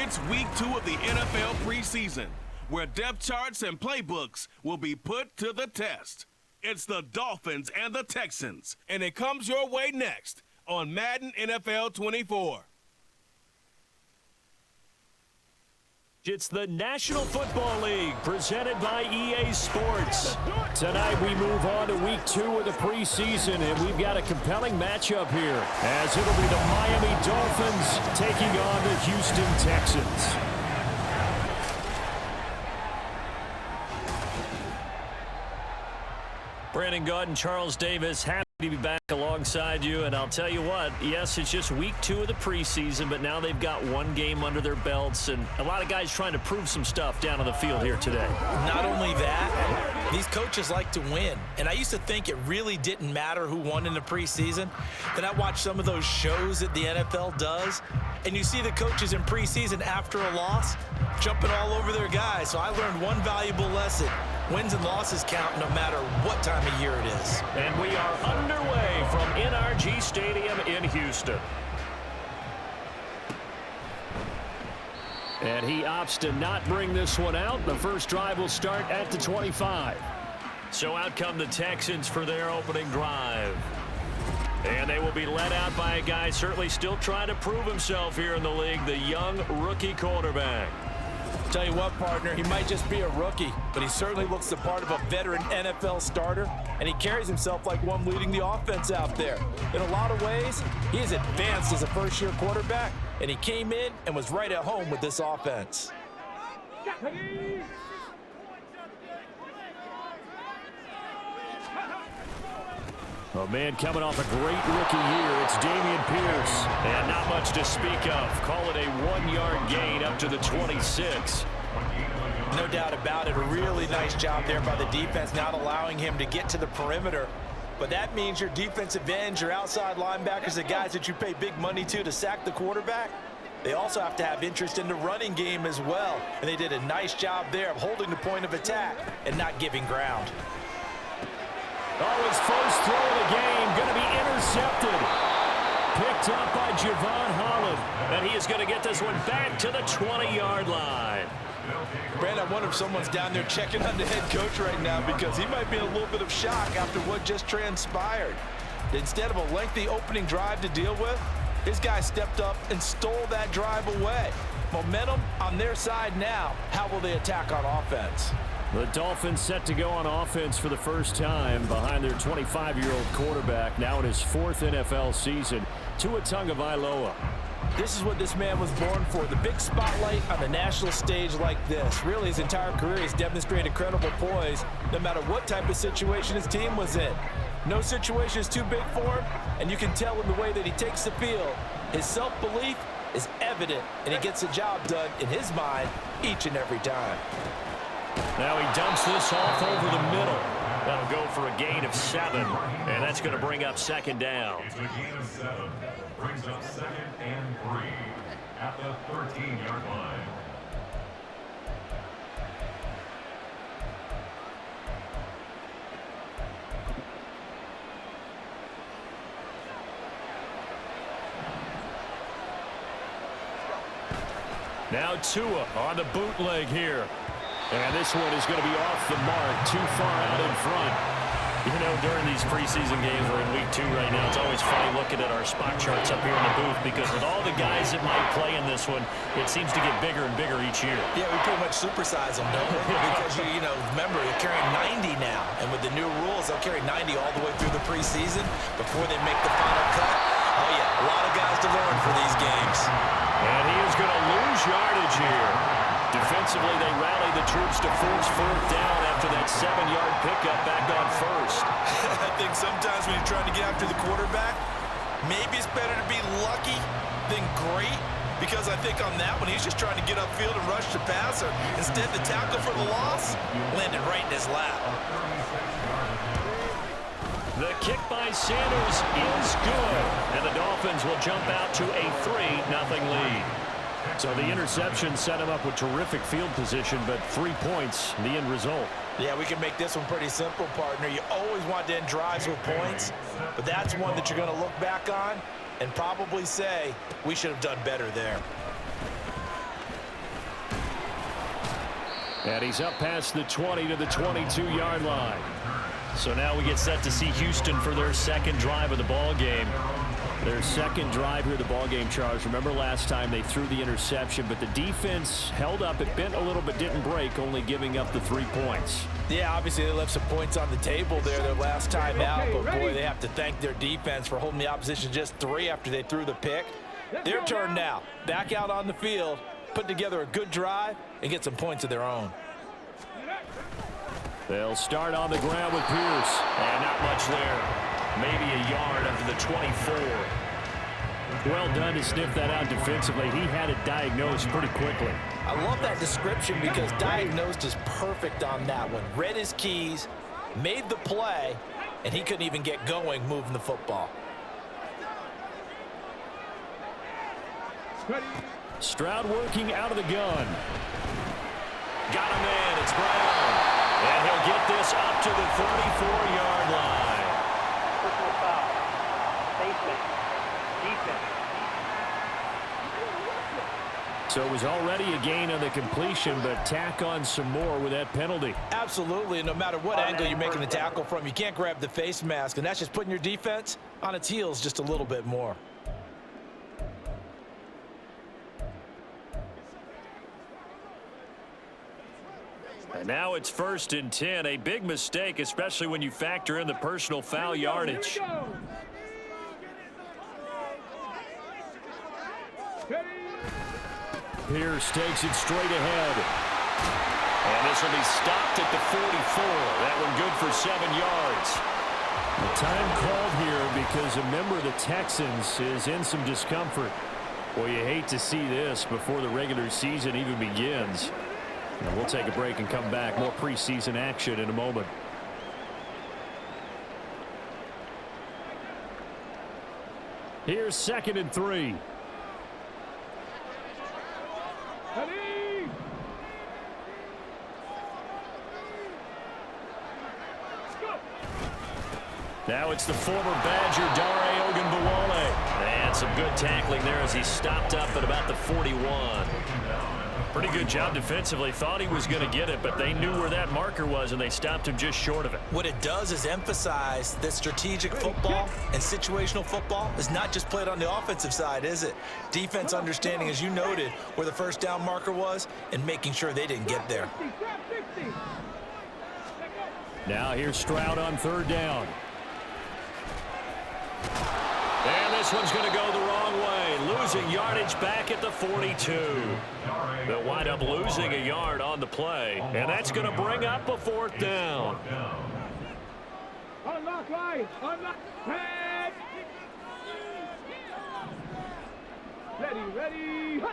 It's week 2 of the NFL preseason, where depth charts and playbooks will be put to the test. It's the Dolphins and the Texans, and it comes your way next on Madden NFL 24. It's the National Football League presented by EA Sports. Tonight we move on to week 2 of the preseason, and we've got a compelling matchup here as it'll be the Miami Dolphins taking on the Houston Texans. Brandon Gaud and Charles Davis, happy to be back alongside you. And I'll tell you what, yes, it's just week 2 of the preseason, but now they've got one game under their belts, and a lot of guys trying to prove some stuff down on the field here today. Not only that, these coaches like to win. And I used to think it really didn't matter who won in the preseason. Then I watched some of those shows that the NFL does, and you see the coaches in preseason after a loss jumping all over their guys. So I learned one valuable lesson. Wins and losses count no matter what time of year it is. And we are underway from NRG Stadium in Houston. And he opts to not bring this one out. The first drive will start at the 25. So out come the Texans for their opening drive. And they will be led out by a guy certainly still trying to prove himself here in the league, the young rookie quarterback. Tell you what, partner, he might just be a rookie, but he certainly looks the part of a veteran NFL starter, and he carries himself like one leading the offense out there. In a lot of ways, he is advanced as a first-year quarterback, and he came in and was right at home with this offense. A man coming off a great rookie year, it's Dameon Pierce. And not much to speak of. Call it a 1-yard gain up to the 26. No doubt about it. A really nice job there by the defense, not allowing him to get to the perimeter. But that means your defensive ends, your outside linebackers, the guys that you pay big money to sack the quarterback, they also have to have interest in the running game as well. And they did a nice job there of holding the point of attack and not giving ground. Oh, his first throw of the game going to be intercepted. Picked up by Javon Holland. And he is going to get this one back to the 20-yard line. Brandon, I wonder if someone's down there checking on the head coach right now, because he might be in a little bit of shock after what just transpired. Instead of a lengthy opening drive to deal with, his guy stepped up and stole that drive away. Momentum on their side now. How will they attack on offense? The Dolphins set to go on offense for the first time behind their 25-year-old quarterback, now in his 4th NFL season, Tua Tagovailoa. This is what this man was born for, the big spotlight on the national stage like this. Really, his entire career he's demonstrated incredible poise, no matter what type of situation his team was in. No situation is too big for him, and you can tell in the way that he takes the field. His self-belief is evident, and he gets the job done in his mind each and every time. Now he dumps this off over the middle. That'll go for a gain of 7, and that's going to bring up second down. It's a gain of 7. Brings up 2nd and 3 at the 13-yard line. Now Tua on the bootleg here. And this one is going to be off the mark, too far out in front. You know, during these preseason games, we're in week 2 right now. It's always funny looking at our spot charts up here in the booth, because with all the guys that might play in this one, it seems to get bigger and bigger each year. Yeah, we pretty much supersize them, don't we? Because, you know, remember, you're carrying 90 now. And with the new rules, they'll carry 90 all the way through the preseason before they make the final cut. Oh, yeah, a lot of guys to learn for these games. And he is going to lose yardage here. Defensively, they rally the troops to force 4th down after that 7-yard pickup back on 1st. I think sometimes when you're trying to get after the quarterback, maybe it's better to be lucky than great, because I think on that one, he's just trying to get upfield and rush the passer. Instead, the tackle for the loss landed right in his lap. The kick by Sanders is good, and the Dolphins will jump out to a 3-0 lead. So the interception set him up with terrific field position, but 3 points, the end result. Yeah, we can make this one pretty simple, partner. You always want to end drives with points, but that's one that you're going to look back on and probably say, we should have done better there. And he's up past the 20 to the 22-yard line. So now we get set to see Houston for their second drive of the ball game. Their second drive here of the ball game, Charles. Remember last time they threw the interception, but the defense held up. It bent a little but didn't break, only giving up the 3 points. Yeah, obviously they left some points on the table there their last time out, but boy, they have to thank their defense for holding the opposition just 3 after they threw the pick. Their turn now. Back out on the field, put together a good drive, and get some points of their own. They'll start on the ground with Pierce. And not much there. Maybe a yard up to the 24. Well done to sniff that out defensively. He had it diagnosed pretty quickly. I love that description because diagnosed is perfect on that one. Read his keys, made the play, and he couldn't even get going moving the football. Stroud working out of the gun. Got him in. It's Brown. And he'll get this up to the 34-yard line. Personal foul. Safety. Defense. So it was already a gain on the completion, but tack on some more with that penalty. Absolutely, and no matter what angle you're making the tackle from, you can't grab the face mask, and that's just putting your defense on its heels just a little bit more. And now it's 1st and 10, a big mistake, especially when you factor in the personal foul yardage. Pierce takes it straight ahead. And this will be stopped at the 44. That one good for 7 yards. The time called here because a member of the Texans is in some discomfort. Well, you hate to see this before the regular season even begins. And we'll take a break and come back. More preseason action in a moment. Here's 2nd and 3. Now it's the former Badger, Dare Ogunbowale. And some good tackling there as he stopped up at about the 41. Pretty good job defensively. Thought he was going to get it, but they knew where that marker was, and they stopped him just short of it. What it does is emphasize that strategic football and situational football is not just played on the offensive side, is it? Defense understanding, as you noted, where the first down marker was and making sure they didn't get there. Now here's Stroud on 3rd down. And this one's going to go the wrong way. Losing yardage back at the 42. They'll wind up losing a yard on the play. And that's going to bring up a 4th down. Unlock line. Unlock head. Ready.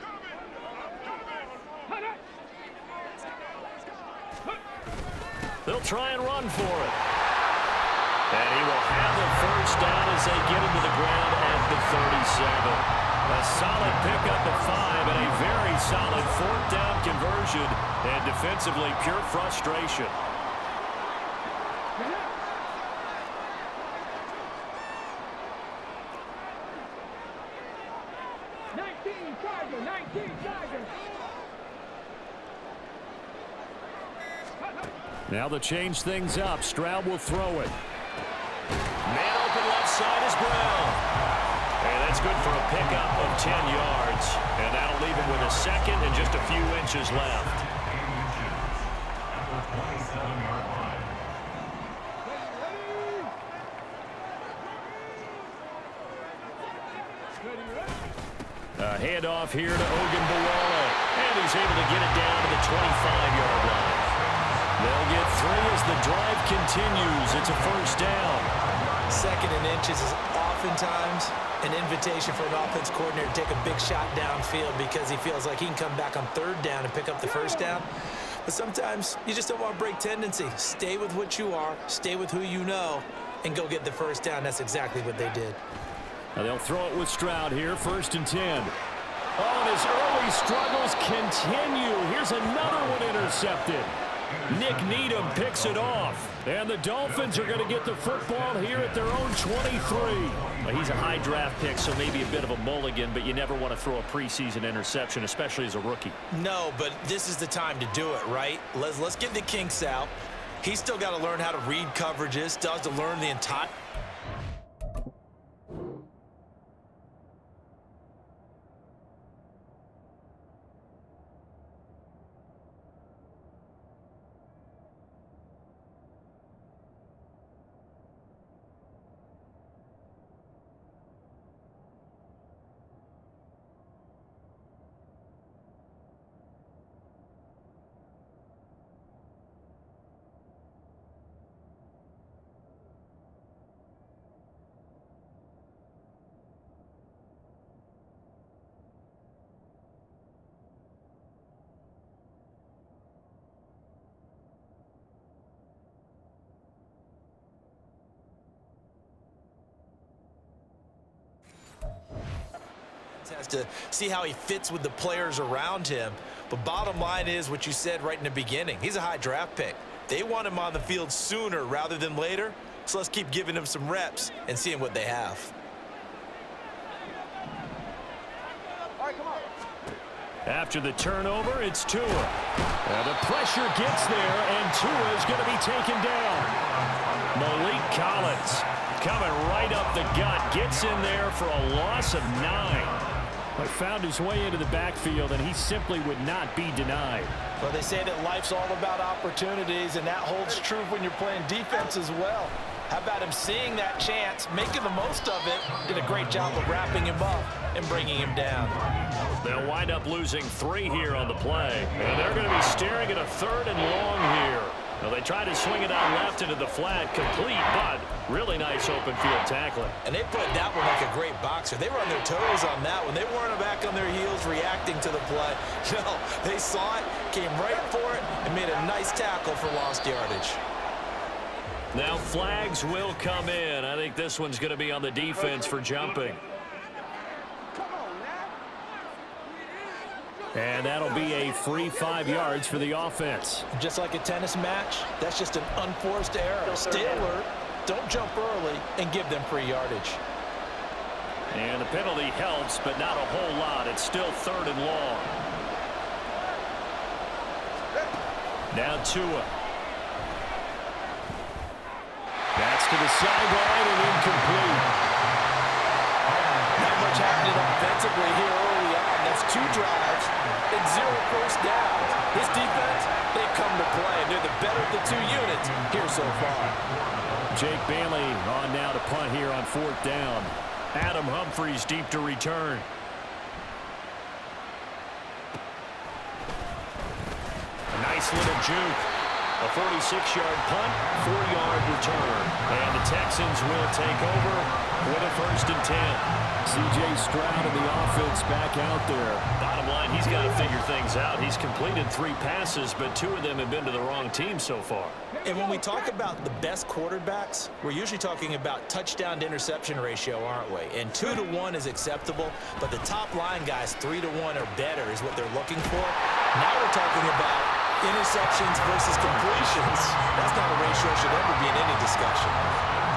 They'll try and run for it. And he will have the 1st down as they get him to the ground at the 37. A solid pickup at 5 and a very solid 4th down conversion. And defensively, pure frustration. Now to change things up, Stroud will throw it. Man open left side is Brown. And that's good for a pickup of 10 yards. And that'll leave him with a 2nd and just a few inches left. A handoff here to Ogunbowale. And he's able to get it down to the 25-yard line. They'll get 3 as the drive continues. It's a 1st down. 2nd and inches is oftentimes an invitation for an offense coordinator to take a big shot downfield because he feels like he can come back on 3rd down and pick up the 1st down. But sometimes you just don't want to break tendency. Stay with what you are, stay with who you know, and go get the 1st down. That's exactly what they did. Now they'll throw it with Stroud here, 1st and 10. Oh, and his early struggles continue. Here's another one intercepted. Nick Needham picks it off. And the Dolphins are going to get the football here at their own 23. Well, he's a high draft pick, so maybe a bit of a mulligan, but you never want to throw a preseason interception, especially as a rookie. No, but this is the time to do it, right? Let's get the kinks out. He's still got to learn how to read coverages, still has to learn the entire... has to see how he fits with the players around him. But bottom line is what you said right in the beginning. He's a high draft pick. They want him on the field sooner rather than later. So let's keep giving him some reps and seeing what they have. After the turnover, it's Tua. The pressure gets there, and Tua is going to be taken down. Malik Collins coming right up the gut. Gets in there for a loss of 9. But found his way into the backfield, and he simply would not be denied. Well, they say that life's all about opportunities, and that holds true when you're playing defense as well. How about him seeing that chance, making the most of it, did a great job of wrapping him up and bringing him down. They'll wind up losing 3 here on the play, and they're going to be staring at a 3rd and long here. Well, they tried to swing it out left into the flat, complete, but really nice open field tackling. And they put that one like a great boxer. They were on their toes on that one. They weren't back on their heels reacting to the play. No, they saw it, came right for it, and made a nice tackle for lost yardage. Now flags will come in. I think this one's going to be on the defense for jumping. And that'll be a free 5 yards for the offense. Just like a tennis match, that's just an unforced error. Stay alert, don't jump early, and give them free yardage. And the penalty helps, but not a whole lot. It's still 3rd and long. Now Tua. That's to the sideline and incomplete. Not much happening offensively here early on. That's 2 drives and 0 first downs. This defense, they come to play. They're the better of the 2 units here so far. Jake Bailey on now to punt here on 4th down. Adam Humphries deep to return. A nice little juke. A 46-yard punt, 4-yard return. And the Texans will take over with a 1st and 10. C.J. Stroud and the offense back out there. Bottom line, he's got to figure things out. He's completed 3 passes, but 2 of them have been to the wrong team so far. And when we talk about the best quarterbacks, we're usually talking about touchdown to interception ratio, aren't we? And 2 to 1 is acceptable, but the top line guys, 3 to 1 or better is what they're looking for. Now we're talking about interceptions versus completions. That's not a ratio that should ever be in any discussion.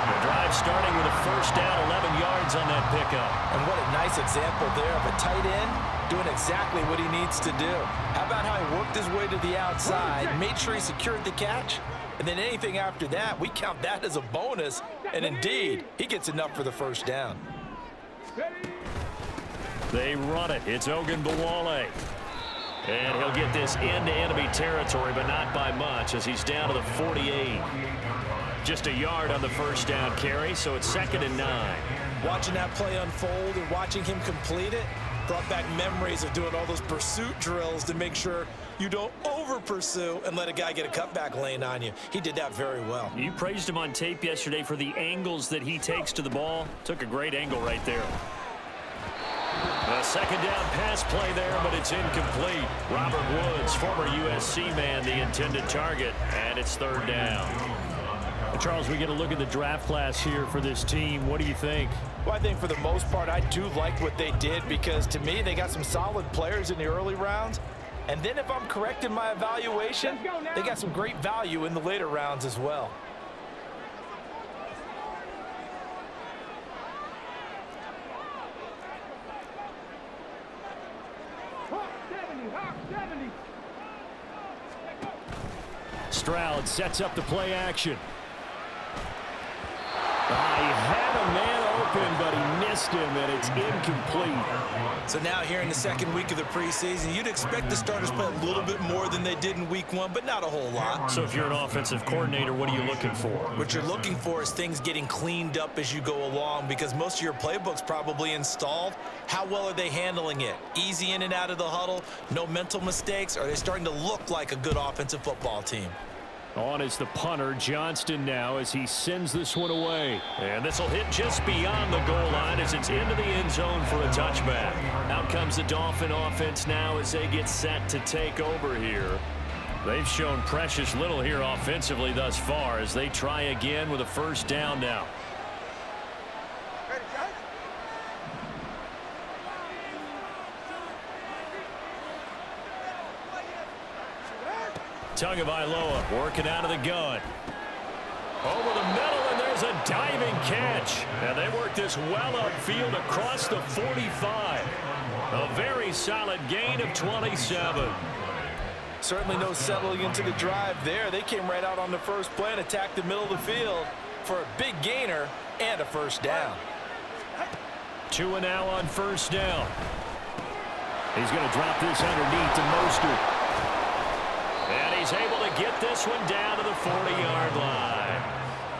The drive starting with a 1st down, 11 yards on that pickup. And what a nice example there of a tight end doing exactly what he needs to do. How about how he worked his way to the outside, made sure he secured the catch, and then anything after that, we count that as a bonus. And indeed, he gets enough for the 1st down. They run it. It's Ogunbowale. And he'll get this into enemy territory, but not by much as he's down to the 48. Just a yard on the 1st down carry, so it's 2nd and 9. Watching that play unfold and watching him complete it brought back memories of doing all those pursuit drills to make sure you don't over-pursue and let a guy get a cutback lane on you. He did that very well. You praised him on tape yesterday for the angles that he takes to the ball. Took a great angle right there. A 2nd down pass play there, but it's incomplete. Robert Woods, former USC man, the intended target, and it's 3rd down. Charles, we get a look at the draft class here for this team. What do you think? Well, I think for the most part, I do like what they did because, to me, they got some solid players in the early rounds. And then if I'm correct in my evaluation, they got some great value in the later rounds as well. Stroud sets up the play action. He had a man open, but he missed him, and it's incomplete. So now here in the second week of the preseason, you'd expect the starters to play a little bit more than they did in week one, but not a whole lot. So if you're an offensive coordinator, what are you looking for? What you're looking for is things getting cleaned up as you go along, because most of your playbook's probably installed. How well are they handling it? Easy in and out of the huddle, no mental mistakes? Are they starting to look like a good offensive football team? On is the punter, Johnston now, as he sends this one away. And this will hit just beyond the goal line as it's into the end zone for a touchback. Out comes the Dolphin offense now as they get set to take over here. They've shown precious little here offensively thus far as they try again with a first down now. Tagovailoa working out of the gun. Over the middle, and there's a diving catch. And they work this well upfield across the 45. A very solid gain of 27. Certainly no settling into the drive there. They came right out on the first play and attacked the middle of the field for a big gainer and a first down. Tua now on first down. He's going to drop this underneath to Mostert. And he's able to get this one down to the 40-yard line.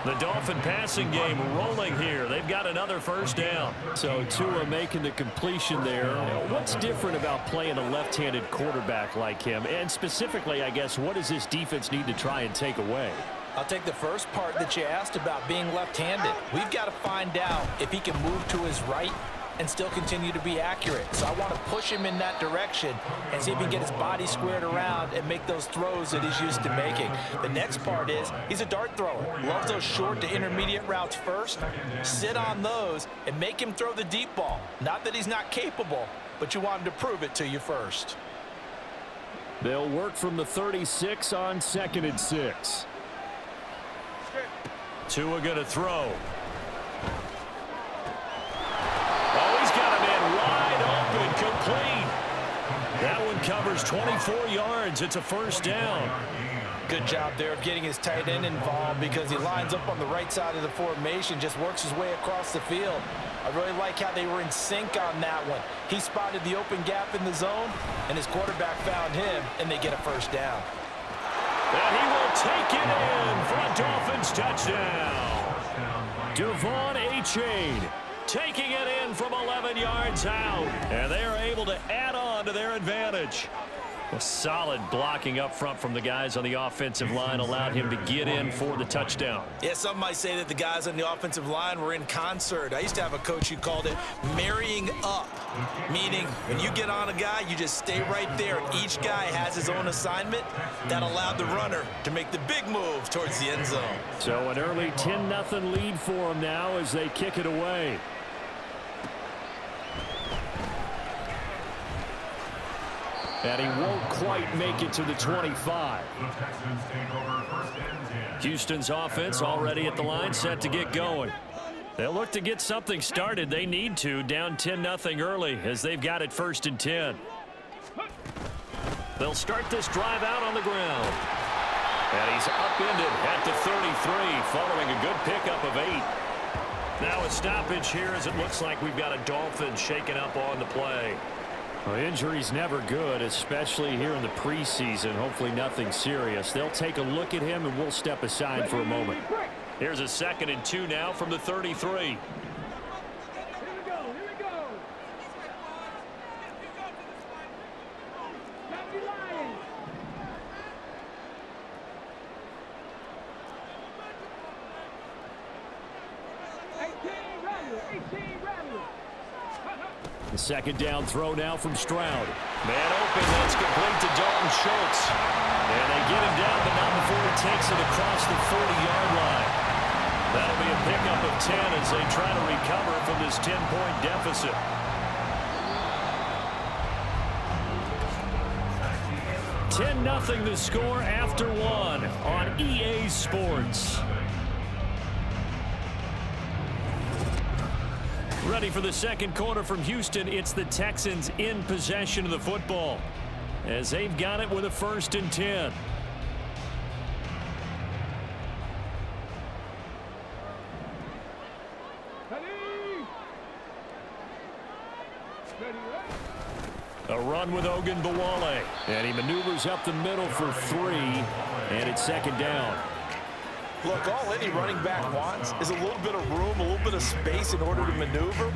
The Dolphin passing game rolling here. They've got another first down. So Tua making the completion there. What's different about playing a left-handed quarterback like him? And specifically, I guess, what does this defense need to try and take away? I'll take the first part that you asked about being left-handed. We've got to find out if he can move to his right and still continue to be accurate. So I want to push him in that direction and see if he can get his body squared around and make those throws that he's used to making. The next part is he's a dart thrower. Loves those short to intermediate routes first. Sit on those and make him throw the deep ball. Not that he's not capable, but you want him to prove it to you first. They'll work from the 36 on 2nd and 6. Tua going to throw. Complete. That one covers 24 yards. It's a first down. Good job there of getting his tight end involved because he lines up on the right side of the formation, just works his way across the field. I really like how they were in sync on that one. He spotted the open gap in the zone, and his quarterback found him, and they get a first down. And he will take it in for a Dolphins touchdown. Devon Achane taking it in from 11 yards out. And they are able to add on to their advantage. A solid blocking up front from the guys on the offensive line allowed him to get in for the touchdown. Yeah, some might say that the guys on the offensive line were in concert. I used to have a coach who called it marrying up, meaning when you get on a guy, you just stay right there. Each guy has his own assignment. That allowed the runner to make the big move towards the end zone. So an early 10-0 lead for them now as they kick it away. And he won't quite make it to the 25. Houston's offense already at the line, set to get going. They'll look to get something started. They need to, down 10-0 early as they've got it 1st and 10. They'll start this drive out on the ground. And he's upended at the 33 following a good pickup of 8. Now a stoppage here as it looks like we've got a Dolphin shaken up on the play. Well, injury's never good, especially here in the preseason. Hopefully nothing serious. They'll take a look at him, and we'll step aside for a moment. Here's a 2nd and 2 now from the 33. Here we go. Happy Lions. The 2nd down throw now from Stroud. Man open, that's complete to Dalton Schultz. And they get him down, but not before he takes it across the 40-yard line. That'll be a pickup of 10 as they try to recover from this 10-point deficit. $10-0 the score after 1 on EA Sports. Ready for the second quarter from Houston. It's the Texans in possession of the football as they've got it with a 1st and 10. run with Ogunbowale. And he maneuvers up the middle for 3, and it's second down. Look, all any running back wants is a little bit of room, a little bit of space in order to maneuver,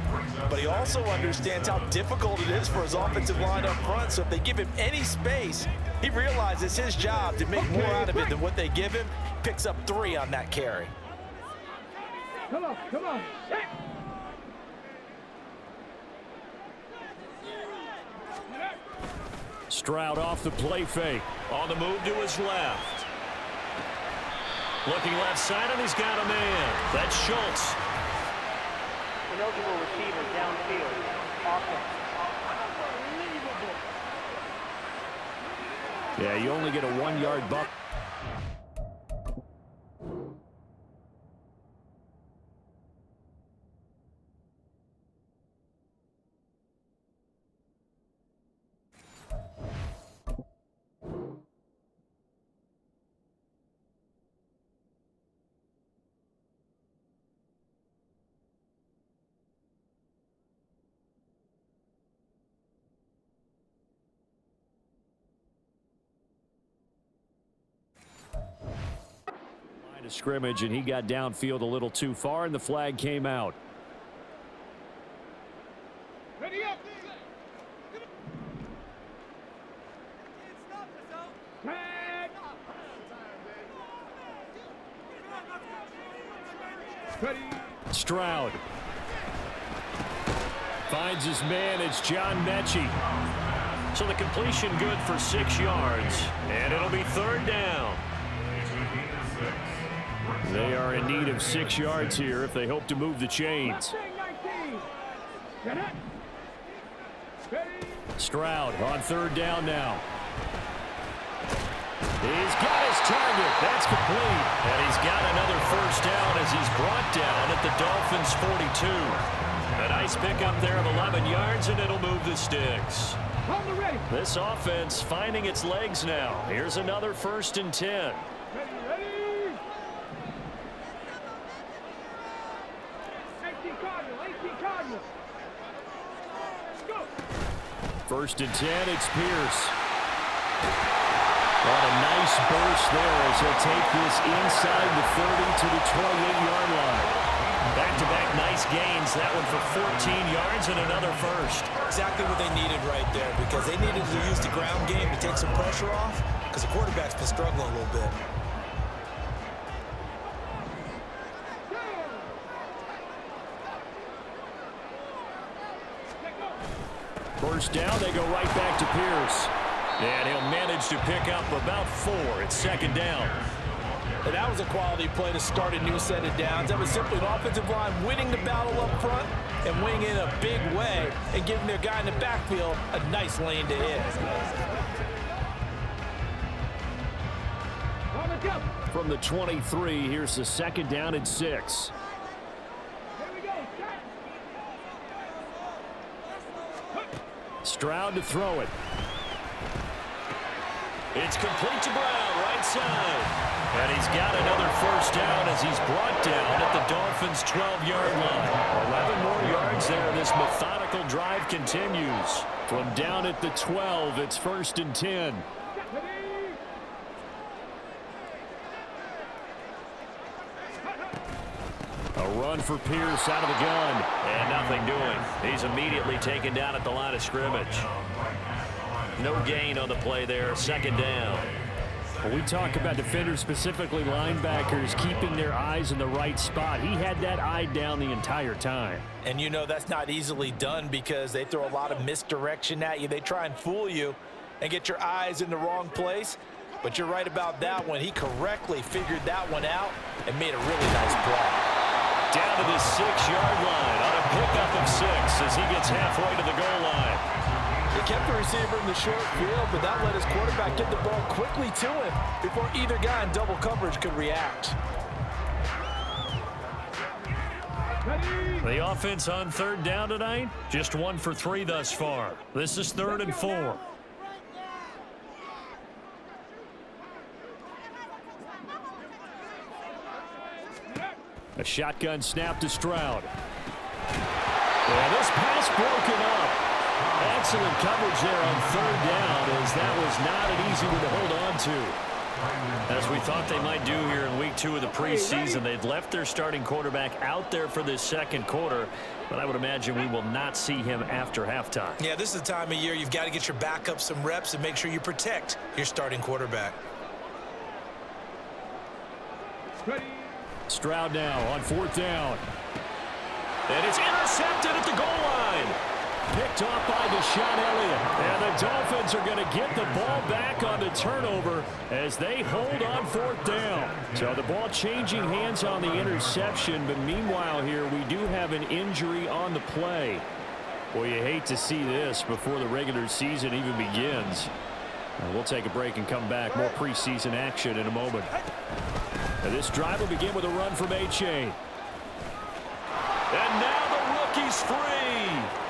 but he also understands how difficult it is for his offensive line up front, so if they give him any space, he realizes his job to make more out of it than what they give him, picks up 3 on that carry. Come on, come on. Stroud off the play fake. On the move to his left. Looking left side, and he's got a man. That's Schultz. Ineligible receiver downfield. Offense. Yeah, you only get a 1-yard buck. Scrimmage, and he got downfield a little too far, and the flag came out. Ready up. Ready. Stroud finds his man. It's John Mechie. So the completion good for 6 yards, and it'll be third down. They are in need of 6 yards here if they hope to move the chains. Stroud on third down now. He's got his target. That's complete. And he's got another first down as he's brought down at the Dolphins' 42. A nice pickup there of 11 yards, and it'll move the sticks. This offense finding its legs now. Here's another 1st and 10. First and 10, it's Pierce. What a nice burst there as he'll take this inside the 30 to the 28-yard line. Back-to-back nice gains. That one for 14 yards and another first. Exactly what they needed right there, because they needed to use the ground game to take some pressure off, because the quarterback's been struggling a little bit. First down, they go right back to Pierce. And he'll manage to pick up about 4. It's second down. And that was a quality play to start a new set of downs. That was simply an offensive line winning the battle up front and winning in a big way and giving their guy in the backfield a nice lane to hit. From the 23, here's the second down and 6. Stroud to throw it. It's complete to Brown, right side. And he's got another first down as he's brought down at the Dolphins' 12-yard line. 11 more yards there. This methodical drive continues. From down at the 12, it's 1st and 10. A run for Pierce out of the gun. And nothing doing. He's immediately taken down at the line of scrimmage. No gain on the play there. Second down. When we talk about defenders, specifically linebackers, keeping their eyes in the right spot, he had that eye down the entire time. And you know that's not easily done because they throw a lot of misdirection at you. They try and fool you and get your eyes in the wrong place. But you're right about that one. He correctly figured that one out and made a really nice play. Down to the 6-yard line on a pickup of 6 as he gets halfway to the goal line. They kept the receiver in the short field, but that let his quarterback get the ball quickly to him before either guy in double coverage could react. The offense on third down tonight, just 1 for 3 thus far. This is 3rd and 4. A shotgun snap to Stroud. And this pass broken up. excellent coverage there on third down, as that was not an easy one to hold on to. As we thought they might do here in week 2 of the preseason, they'd left their starting quarterback out there for this second quarter, but I would imagine we will not see him after halftime. Yeah, this is the time of year you've got to get your backup some reps and make sure you protect your starting quarterback. Stroud now on fourth down. And it's intercepted at the goal line. Picked off by Deshaun Elliott. And the Dolphins are going to get the ball back on the turnover as they hold on fourth down. So the ball changing hands on the interception, but meanwhile here we do have an injury on the play. Boy, you hate to see this before the regular season even begins. We'll take a break and come back. More preseason action in a moment. Now this drive will begin with a run from A-Chain. And now the rookie's free.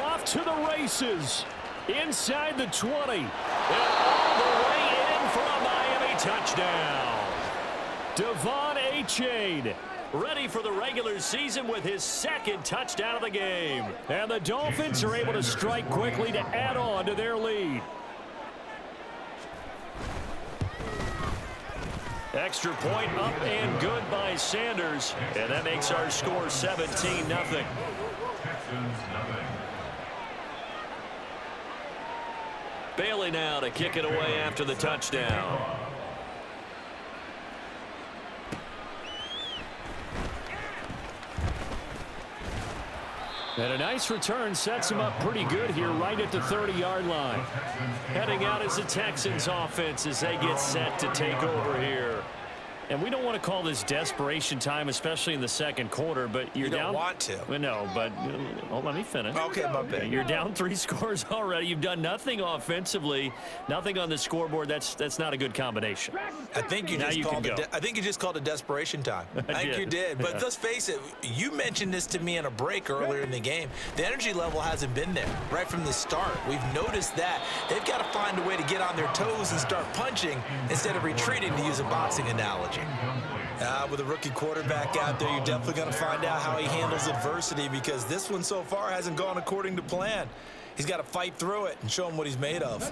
Off to the races. Inside the 20. And all the way in for a Miami touchdown. Devon A-Chain ready for the regular season with his second touchdown of the game. And the Dolphins are able to strike quickly to add on to their lead. Extra point up and good by Sanders. And that makes our score 17-0. Texans, 0. Bailey now to kick it away after the touchdown. And a nice return sets him up pretty good here right at the 30-yard line. Heading out is the Texans offense as they get set to take over here. And we don't want to call this desperation time, especially in the second quarter, but you're down. You don't want to. Well, no, but let me finish. Okay, my bad. You're down 3 scores already. You've done nothing offensively, nothing on the scoreboard. That's not a good combination. I think you just called it desperation time. I think you did. But let's face it, you mentioned this to me in a break earlier in the game. The energy level hasn't been there right from the start. We've noticed that. They've got to find a way to get on their toes and start punching instead of retreating, to use a boxing analogy. With a rookie quarterback out there, you're definitely going to find out how he handles adversity, because this one so far hasn't gone according to plan. He's got to fight through it and show him what he's made of.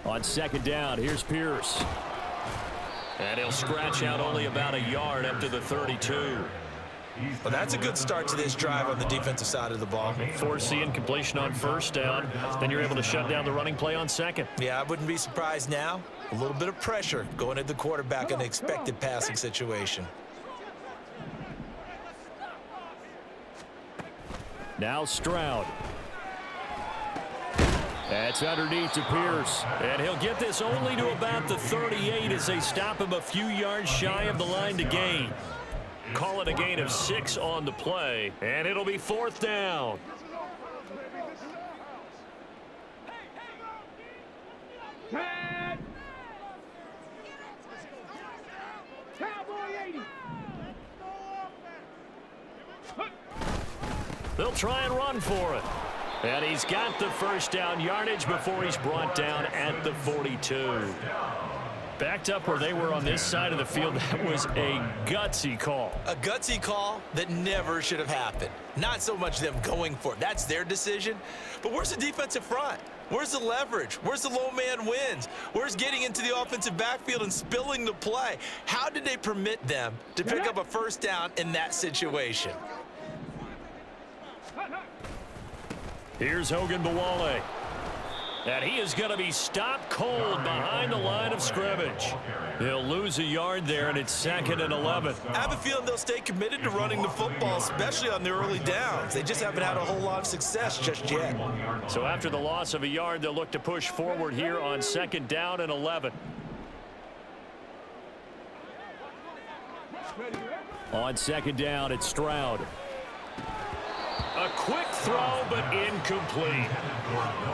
On second down, here's Pierce. And he'll scratch out only about a yard up to the 32. Well, that's a good start to this drive on the defensive side of the ball. Forcing completion on first down. Then you're able to shut down the running play on second. Yeah, I wouldn't be surprised now. A little bit of pressure going at the quarterback in an expected passing situation. Now Stroud. That's underneath to Pierce. And he'll get this only to about the 38 as they stop him a few yards shy of the line to gain. Call it a gain of 6 on the play, and it'll be fourth down. They'll try and run for it. And he's got the first down yardage before he's brought down at the 42. Backed up where they were on this side of the field. That was a gutsy call. A gutsy call that never should have happened. Not so much them going for it. That's their decision. But where's the defensive front? Where's the leverage? Where's the low man wins? Where's getting into the offensive backfield and spilling the play? How did they permit them to pick up a first down in that situation? Here's Hogan Bawale. And he is going to be stopped cold behind the line of scrimmage. He'll lose a yard there, and it's second and 11. I have a feeling they'll stay committed to running the football, especially on their early downs. They just haven't had a whole lot of success just yet. So after the loss of a yard, they'll look to push forward here on second down and 11. On second down, it's Stroud. A quick throw, but incomplete.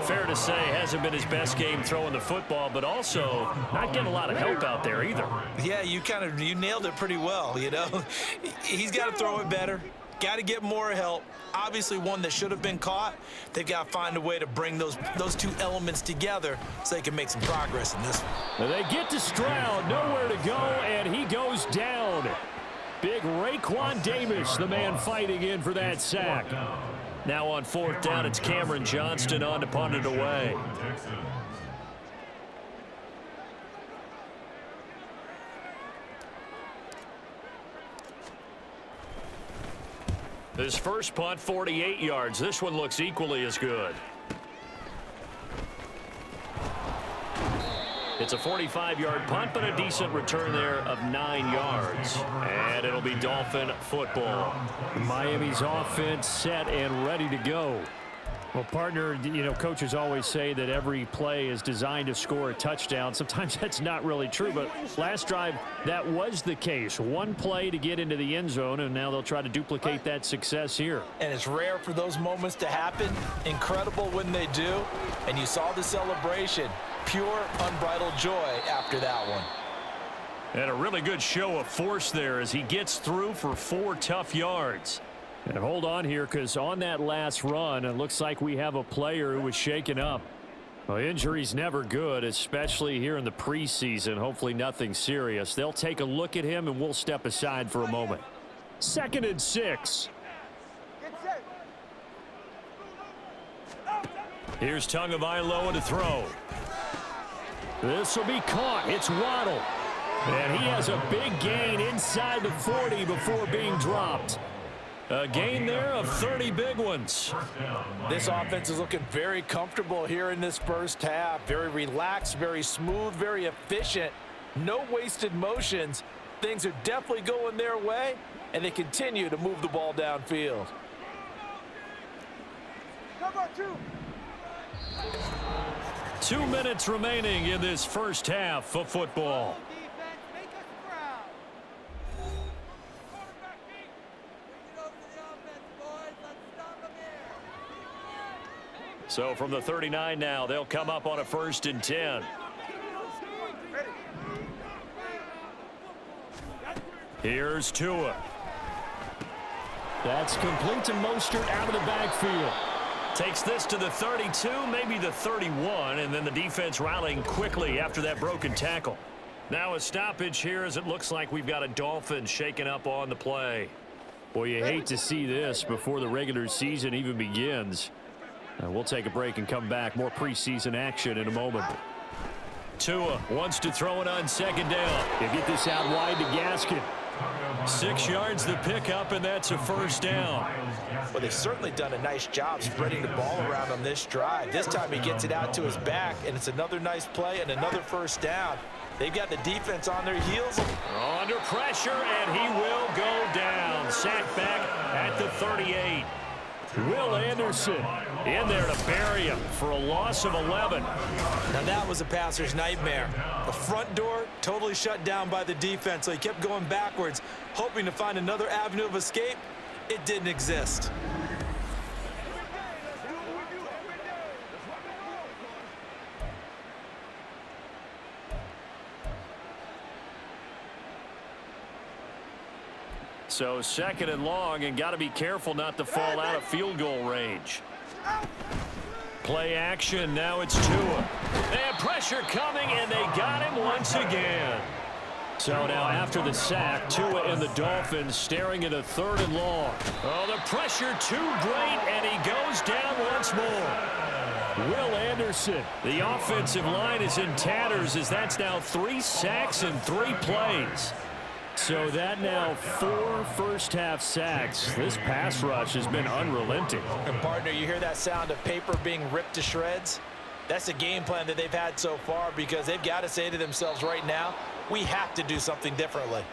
Fair to say, hasn't been his best game throwing the football, but also not getting a lot of help out there either. Yeah, you nailed it pretty well, you know. He's got to throw it better. Got to get more help. Obviously one that should have been caught. They've got to find a way to bring those two elements together so they can make some progress in this one. They get to Stroud, nowhere to go, and he goes down. Big Raekwon Davis, the man fighting in for that sack. Now on 4th down, it's Cameron Johnston on to punt it away. His first punt, 48 yards. This one looks equally as good. It's a 45-yard punt, but a decent return there of 9 yards. And it'll be Dolphin football. Miami's offense set and ready to go. Well, partner, you know, coaches always say that every play is designed to score a touchdown. Sometimes that's not really true, but last drive, that was the case. One play to get into the end zone, and now they'll try to duplicate that success here. And it's rare for those moments to happen. Incredible when they do. And you saw the celebration. Pure, unbridled joy after that one. And a really good show of force there as he gets through for 4 tough yards. And hold on here, because on that last run, it looks like we have a player who was shaken up. Well, injury's never good, especially here in the preseason. Hopefully nothing serious. They'll take a look at him, and we'll step aside for a moment. 2nd and 6. Here's Tagovailoa to throw. This will be caught. It's Waddle. And he has a big gain inside the 40 before being dropped. A gain there of 30 big ones. This offense is looking very comfortable here in this first half. Very relaxed, very smooth, very efficient. No wasted motions. Things are definitely going their way, and they continue to move the ball downfield. Cover 2. 2 minutes remaining in this first half of football. So from the 39 now, they'll come up on a 1st and 10. Here's Tua. That's complete to Mostert out of the backfield. Takes this to the 32, maybe the 31, and then the defense rallying quickly after that broken tackle. Now a stoppage here as it looks like we've got a Dolphin shaken up on the play. Boy, you hate to see this before the regular season even begins. We'll take a break and come back. More preseason action in a moment. Tua wants to throw it on 2nd down. They get this out wide to Gaskin. 6 yards the pickup, and that's a 1st down. Well, they've certainly done a nice job spreading the ball around on this drive. This time he gets it out to his back, and it's another nice play and another 1st down. They've got the defense on their heels. Under pressure, and he will go down. Sacked back at the 38. Will Anderson in there to bury him for a loss of 11. Now that was a passer's nightmare. The front door totally shut down by the defense, so he kept going backwards, hoping to find another avenue of escape. It didn't exist. So 2nd and long, and got to be careful not to fall out of field goal range. Play action, now it's Tua. They have pressure coming, and they got him once again. So now after the sack, Tua and the Dolphins staring at a 3rd and long. Oh, the pressure too great, and he goes down once more. Will Anderson, the offensive line is in tatters as that's now 3 sacks in 3 plays. So that now 4 first-half sacks. This pass rush has been unrelenting. And partner, you hear that sound of paper being ripped to shreds? That's the game plan that they've had so far, because they've got to say to themselves right now, we have to do something differently.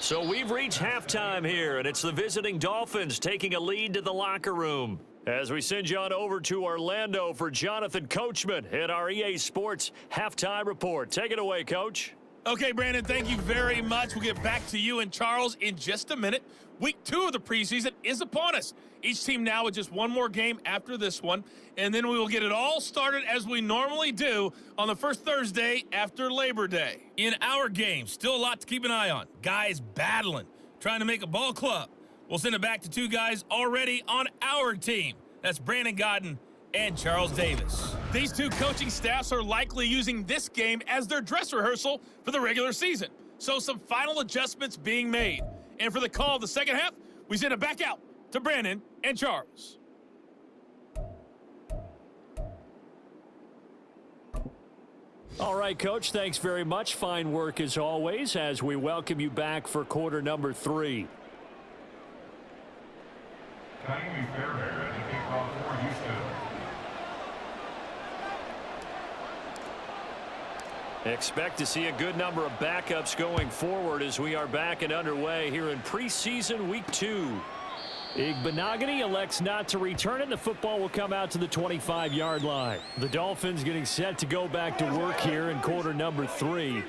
So we've reached halftime here, and it's the visiting Dolphins taking a lead to the locker room. As we send you on over to Orlando for Jonathan Coachman at our EA Sports Halftime Report. Take it away, Coach. Okay, Brandon, thank you very much. We'll get back to you and Charles in just a minute. Week 2 of the preseason is upon us. Each team now with just one more game after this one, and then we will get it all started as we normally do on the first Thursday after Labor Day. In our game, still a lot to keep an eye on. Guys battling, trying to make a ball club. We'll send it back to two guys already on our team. That's Brandon Godden and Charles Davis. These two coaching staffs are likely using this game as their dress rehearsal for the regular season. So some final adjustments being made. And for the call of the second half, we send it back out to Brandon and Charles. All right, Coach, thanks very much. Fine work as always as we welcome you back for quarter number 3. Kaimi Fairbairn at the kickoff for Houston. Expect to see a good number of backups going forward as we are back and underway here in preseason week 2. Igbenogany elects not to return it. The football will come out to the 25-yard line. The Dolphins getting set to go back to work here in quarter number 3.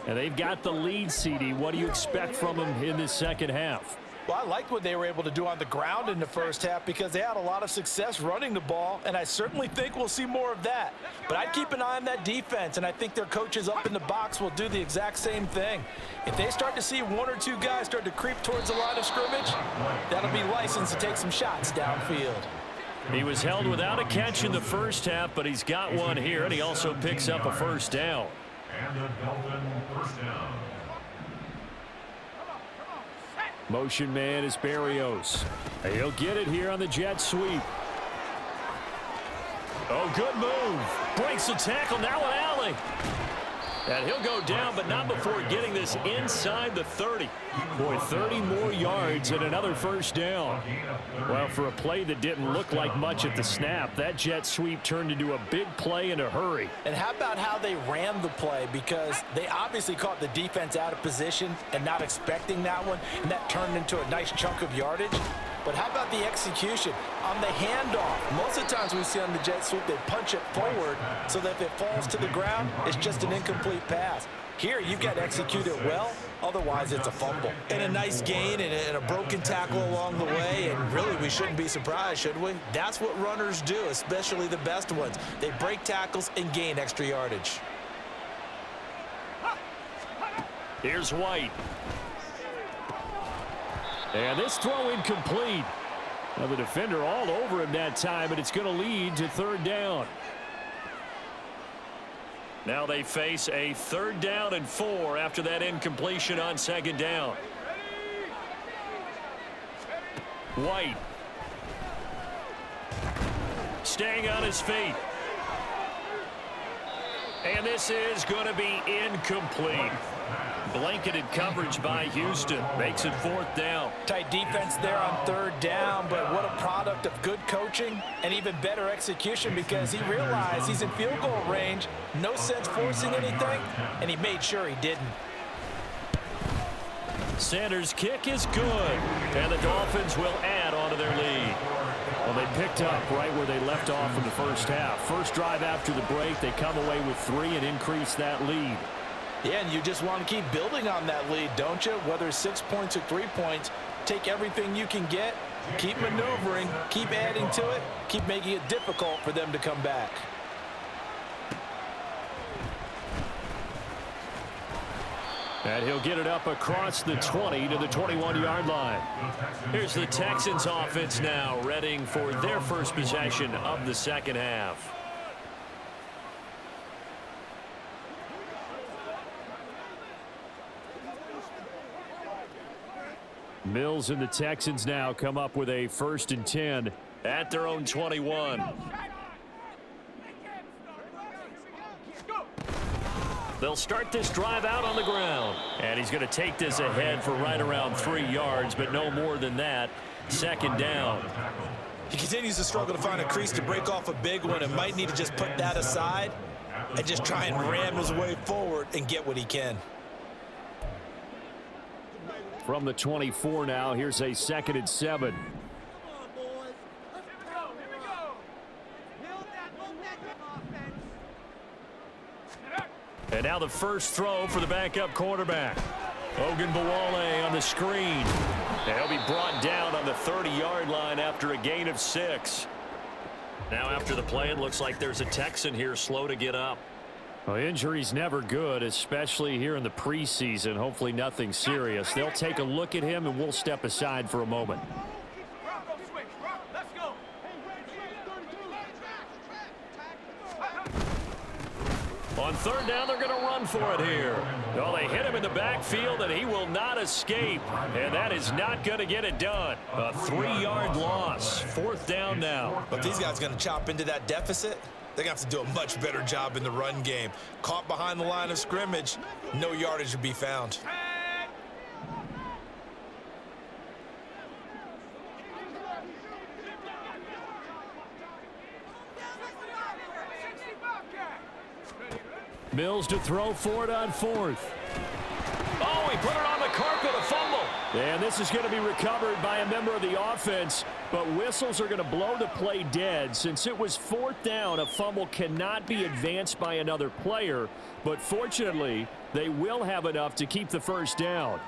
And they've got the lead, CD. What do you expect from them in this second half? Well, I like what they were able to do on the ground in the first half because they had a lot of success running the ball, and I certainly think we'll see more of that. But I'd keep an eye on that defense, and I think their coaches up in the box will do the exact same thing. If they start to see one or two guys start to creep towards the line of scrimmage, that'll be licensed to take some shots downfield. He was held without a catch in the first half, but he's got one here, and he also picks up a first down. And a Dolphin first down. Motion man is Barrios. He'll get it here on the jet sweep. Oh, good move. Breaks the tackle, now an alley. And he'll go down, but not before getting this inside the 30. Boy, 30 more yards and another first down. Well, for a play that didn't look like much at the snap, that jet sweep turned into a big play in a hurry. And how about how they ran the play? Because they obviously caught the defense out of position and not expecting that one, and that turned into a nice chunk of yardage. But how about the execution on the handoff? Most of the times we see on the jet sweep, they punch it forward so that if it falls to the ground, it's just an incomplete pass. Here, you've got to execute it well, otherwise it's a fumble. And a nice gain and a broken tackle along the way, and really we shouldn't be surprised, should we? That's what runners do, especially the best ones. They break tackles and gain extra yardage. Here's White. And this throw incomplete. Now the defender all over him that time, and it's going to lead to third down. Now they face a 3rd down and 4 after that incompletion on 2nd down. White. Staying on his feet. And this is going to be incomplete. Blanketed coverage by Houston. Makes it 4th down. Tight defense there on 3rd down, but what a product of good coaching and even better execution because he realized he's in field goal range. No sense forcing anything, and he made sure he didn't. Sanders' kick is good, and the Dolphins will add on to their lead. Well, they picked up right where they left off in the first half. First drive after the break, they come away with 3 and increase that lead. Yeah, and you just want to keep building on that lead, don't you? Whether it's 6 points or 3 points, take everything you can get, keep maneuvering, keep adding to it, keep making it difficult for them to come back. And he'll get it up across the 20 to the 21-yard line. Here's the Texans offense now, readying for their first possession of the second half. Mills and the Texans now come up with a 1st and 10 at their own 21. They'll start this drive out on the ground. And he's going to take this ahead for right around 3 yards, but no more than that. 2nd down. He continues to struggle to find a crease to break off a big one and might need to just put that aside and just try and ram his way forward and get what he can. From the 24 now, here's a 2nd and 7. And now the first throw for the backup quarterback. Ogunbowale on the screen. They'll be brought down on the 30-yard line after a gain of 6. Now after the play, it looks like there's a Texan here slow to get up. Well, injury's never good, especially here in the preseason. Hopefully nothing serious. They'll take a look at him, and we'll step aside for a moment. On third down, they're going to run for it here. Well, they hit him in the backfield, and he will not escape. And that is not going to get it done. A 3-yard loss. Fourth down now. But these guys going to chop into that deficit. They're going to have to do a much better job in the run game. Caught behind the line of scrimmage, no yardage to be found. Mills to throw for it on fourth. Oh, he put it on the carpet, a fumble. And this is going to be recovered by a member of the offense, but whistles are going to blow the play dead. Since it was fourth down, a fumble cannot be advanced by another player, but fortunately, they will have enough to keep the first down.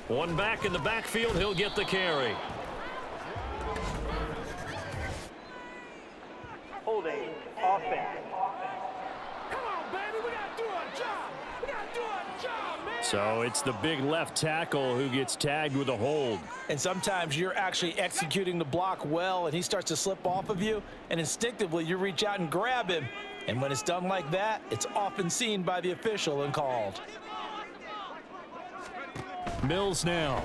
One back in the backfield, he'll get the carry. Holding offense. Come on, baby, we gotta do our job. We gotta do our job, man. So it's the big left tackle who gets tagged with a hold. And sometimes you're actually executing the block well, and he starts to slip off of you, and instinctively you reach out and grab him. And when it's done like that, it's often seen by the official and called. Mills now.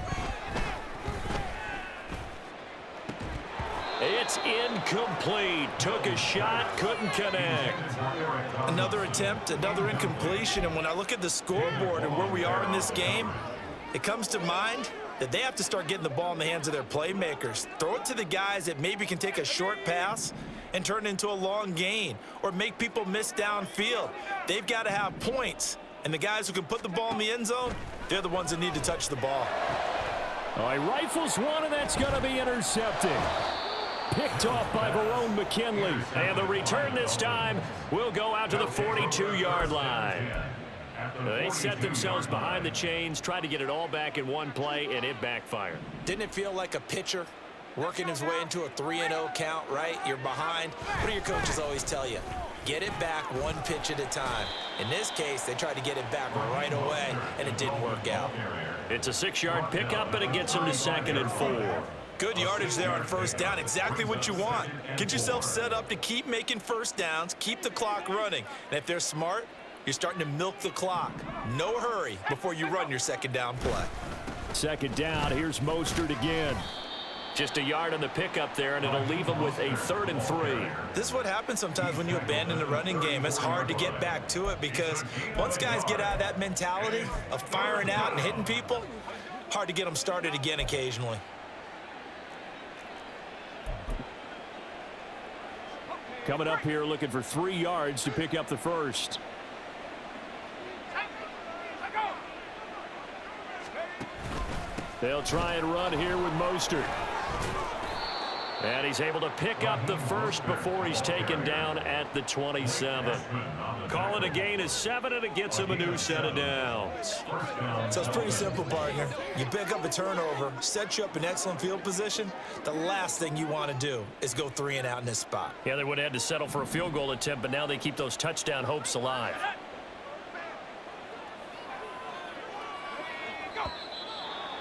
It's incomplete. Took a shot, couldn't connect. Another attempt, another incompletion, and when I look at the scoreboard and where we are in this game, it comes to mind that they have to start getting the ball in the hands of their playmakers. Throw it to the guys that maybe can take a short pass and turn it into a long gain or make people miss downfield. They've got to have points, and the guys who can put the ball in the end zone, they're the ones that need to touch the ball. Oh, he rifles one, and that's going to be intercepted. Picked off by Verone McKinley. And the return this time will go out to the 42-yard line. They set themselves behind the chains, tried to get it all back in one play, and it backfired. Didn't it feel like a pitcher working his way into a 3-0 count, right? You're behind. What do your coaches always tell you? Get it back one pitch at a time. In this case, they tried to get it back right away, and it didn't work out. It's a 6-yard pickup, and it gets them to 2nd and 4. Good yardage there on first down. Exactly what you want. Get yourself set up to keep making first downs, keep the clock running. And if they're smart, you're starting to milk the clock. No hurry before you run your second down play. Second down, here's Mostert again. Just a yard on the pickup there, and it'll leave them with a 3rd and 3. This is what happens sometimes when you abandon the running game. It's hard to get back to it because once guys get out of that mentality of firing out and hitting people, hard to get them started again occasionally. Coming up here looking for 3 yards to pick up the first. They'll try and run here with Mostert. And he's able to pick up the first before he's taken down at the 27. Call it a gain of 7, and it gets him a new set of downs. So it's pretty simple, partner. You pick up a turnover, set you up in excellent field position. The last thing you want to do is go 3 and out in this spot. Yeah, they would have had to settle for a field goal attempt, but now they keep those touchdown hopes alive.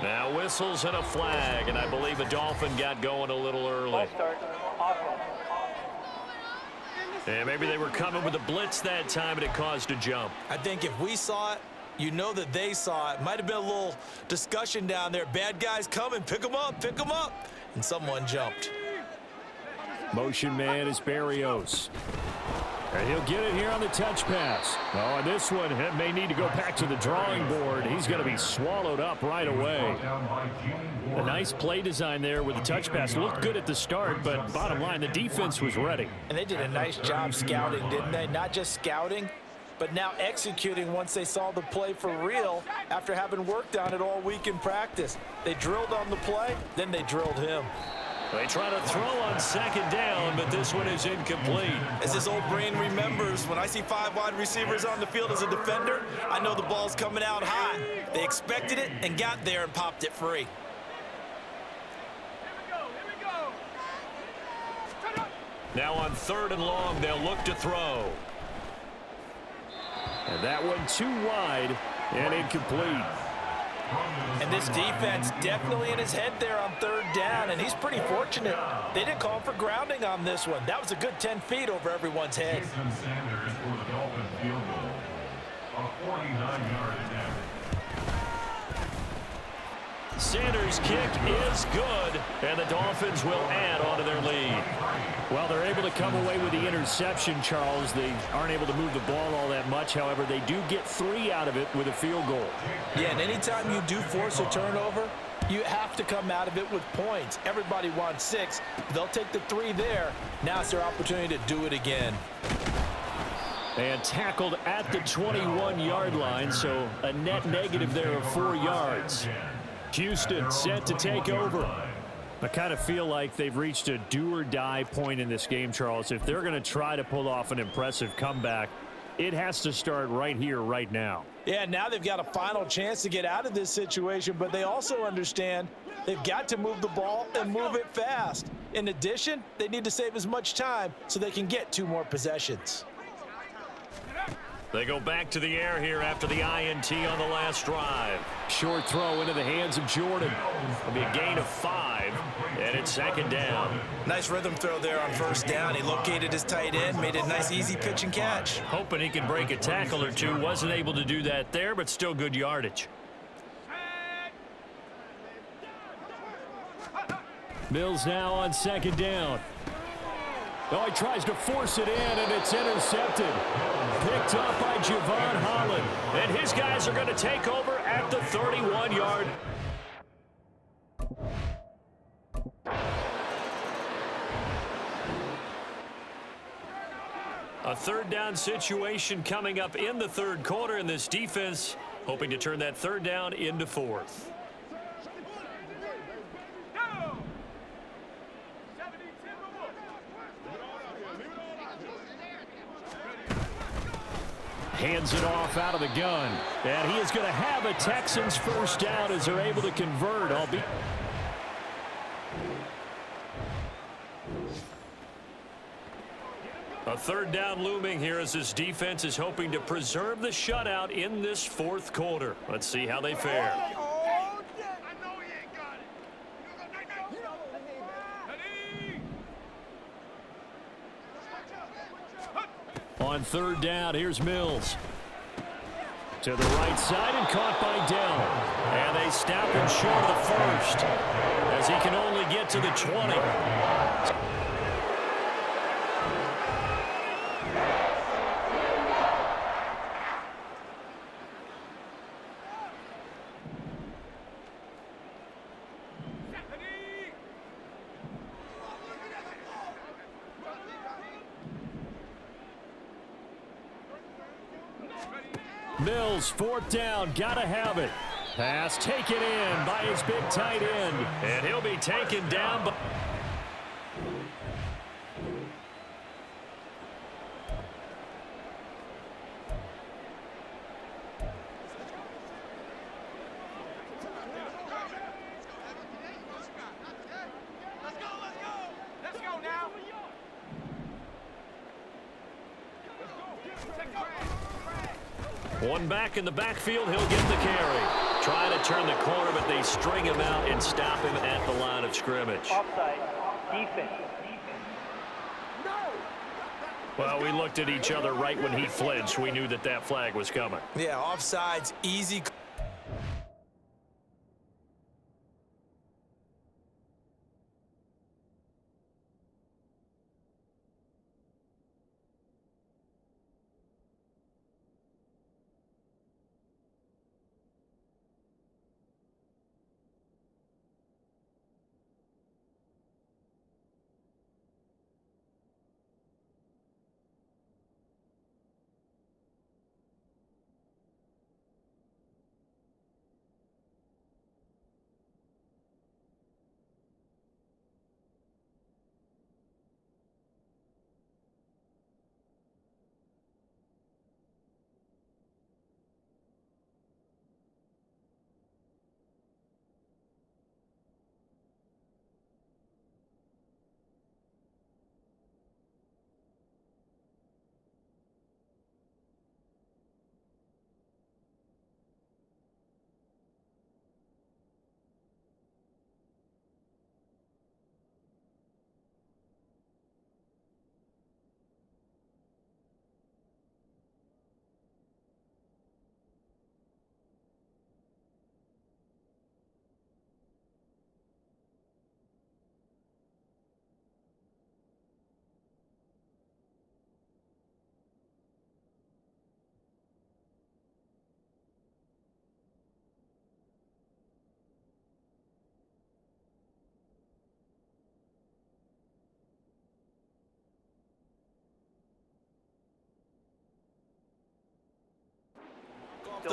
Now whistles and a flag, and I believe a Dolphin got going a little early. Ball start, offense. And maybe they were coming with a blitz that time, and it caused a jump. I think if we saw it, you know that they saw it. Might have been a little discussion down there. Bad guys coming, pick them up, and someone jumped. Motion man is Berrios. And he'll get it here on the touch pass. Oh, and this one may need to go back to the drawing board. He's going to be swallowed up right away. A nice play design there with the touch pass. Looked good at the start, but bottom line, the defense was ready. And they did a nice job scouting, didn't they? Not just scouting, but now executing once they saw the play for real after having worked on it all week in practice. They drilled on the play, then they drilled him. They try to throw on second down, but this one is incomplete. As his old brain remembers, when I see 5 wide receivers on the field as a defender, I know the ball's coming out high. They expected it and got there and popped it free. Now on 3rd and long, they'll look to throw. And that one too wide and incomplete. And this defense definitely in his head there on 3rd down, and he's pretty fortunate. They didn't call for grounding on this one. That was a good 10 feet over everyone's head. Jason Sanders for the Dolphins field goal. A 49-yard attempt. Sanders' kick is good, and the Dolphins will add on to their lead. Well, they're able to come away with the interception, Charles. They aren't able to move the ball all that much. However, they do get 3 out of it with a field goal. Yeah, and anytime you do force a turnover, you have to come out of it with points. Everybody wants 6. They'll take the 3 there. Now it's their opportunity to do it again. And tackled at the 21-yard line, so a net negative there of 4 yards. Houston set to take over. I kind of feel like they've reached a do-or-die point in this game, Charles. If they're going to try to pull off an impressive comeback, it has to start right here, right now. Yeah, now they've got a final chance to get out of this situation, but they also understand they've got to move the ball and move it fast. In addition, they need to save as much time so they can get 2 more possessions. They go back to the air here after the INT on the last drive. Short throw into the hands of Jordan. It'll be a gain of 5, and it's 2nd down. Nice rhythm throw there on 1st down. He located his tight end, made a nice easy pitch and catch. Hoping he could break a tackle or 2. Wasn't able to do that there, but still good yardage. Mills now on 2nd down. Oh, he tries to force it in, and it's intercepted. Picked up by Javon Holland. And his guys are going to take over at the 31-yard. A 3rd down situation coming up in the 3rd quarter, and this defense hoping to turn that 3rd down into 4th. Hands it off out of the gun. And he is going to have a Texans 1st down as they're able to convert. A 3rd down looming here as this defense is hoping to preserve the shutout in this 4th quarter. Let's see how they fare. On 3rd down, here's Mills. To the right side and caught by Dell. And they stop him short of the 1st as he can only get to the 20. Mills, 4th down, gotta have it. Pass taken in by his big tight end. And he'll be taken down by... Let's go now. One back in the backfield, he'll get the carry. Trying to turn the corner, but they string him out and stop him at the line of scrimmage. Offside. Defense. Well, we looked at each other right when he flinched. We knew that that flag was coming. Yeah, offsides, easy.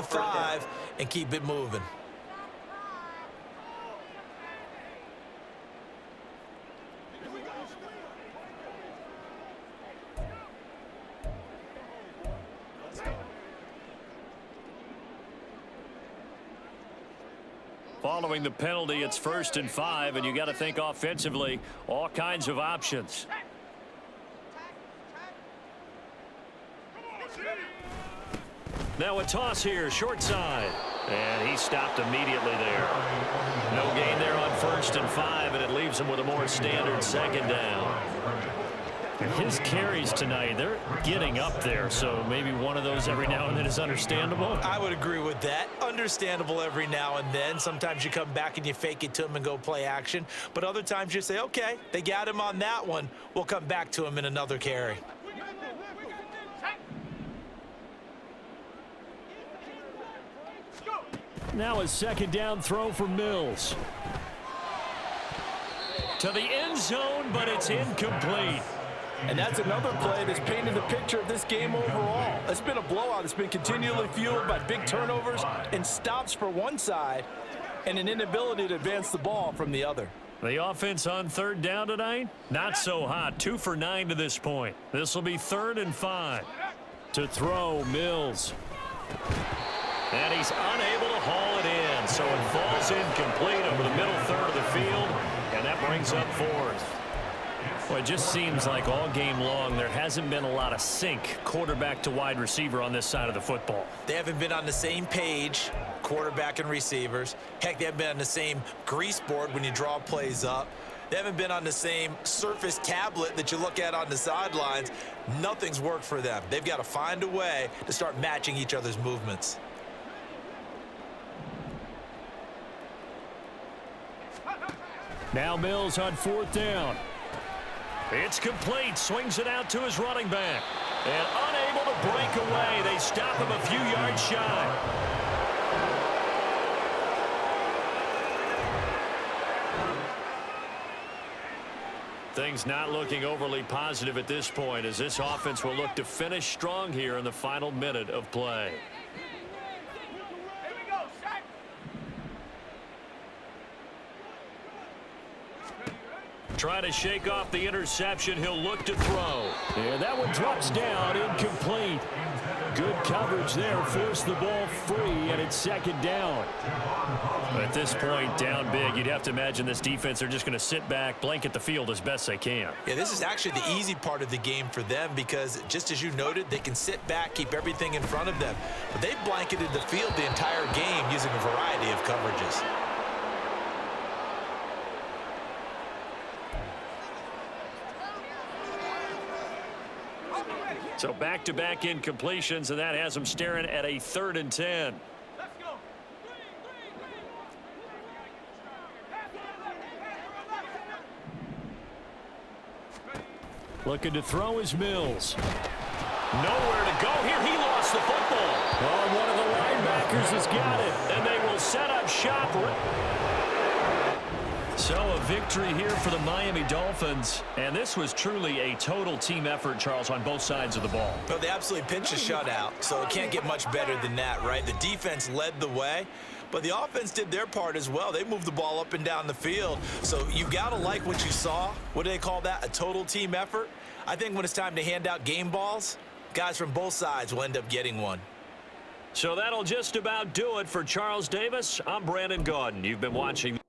the 5 and keep it moving. Following the penalty, it's 1st and 5, and you got to think offensively, all kinds of options. Now a toss here, short side. And he stopped immediately there. No gain there on 1st and 5, and it leaves him with a more standard 2nd down. His carries tonight, they're getting up there, so maybe one of those every now and then is understandable. I would agree with that. Understandable every now and then. Sometimes you come back and you fake it to him and go play action. But other times you say, okay, they got him on that one. We'll come back to him in another carry. Now a 2nd down throw for Mills. To the end zone, but it's incomplete. And that's another play that's painted the picture of this game overall. It's been a blowout. It's been continually fueled by big turnovers and stops for one side and an inability to advance the ball from the other. The offense on 3rd down tonight, not so hot. 2 for 9 to this point. This will be 3rd and 5. To throw, Mills. And he's unable to haul it in, so it falls incomplete over the middle third of the field, and that brings up 4th. Well, it just seems like all game long there hasn't been a lot of sync quarterback to wide receiver on this side of the football. They haven't been on the same page, quarterback and receivers. Heck, they haven't been on the same grease board when you draw plays up. They haven't been on the same surface tablet that you look at on the sidelines. Nothing's worked for them. They've got to find a way to start matching each other's movements. Now Mills on 4th down. It's complete. Swings it out to his running back. And unable to break away. They stop him a few yards shy. Things not looking overly positive at this point, as this offense will look to finish strong here in the final minute of play. Trying to shake off the interception. He'll look to throw. And that one drops down, incomplete. Good coverage there. Forced the ball free, and it's 2nd down. At this point, down big, you'd have to imagine this defense are just going to sit back, blanket the field as best they can. Yeah, this is actually the easy part of the game for them because, just as you noted, they can sit back, keep everything in front of them. But they've blanketed the field the entire game using a variety of coverages. So back-to-back incompletions, and that has them staring at a 3rd and 10. Looking to throw is Mills. Nowhere to go here. He lost the football. Oh, one of the linebackers has got it, and they will set up shop. So a victory here for the Miami Dolphins, and this was truly a total team effort, Charles, on both sides of the ball. Well, they absolutely pinched a shutout, so it can't get much better than that, right? The defense led the way, but the offense did their part as well. They moved the ball up and down the field, so you got to like what you saw. What do they call that? A total team effort? I think when it's time to hand out game balls, guys from both sides will end up getting one. So that'll just about do it for Charles Davis. I'm Brandon Gaudin. You've been watching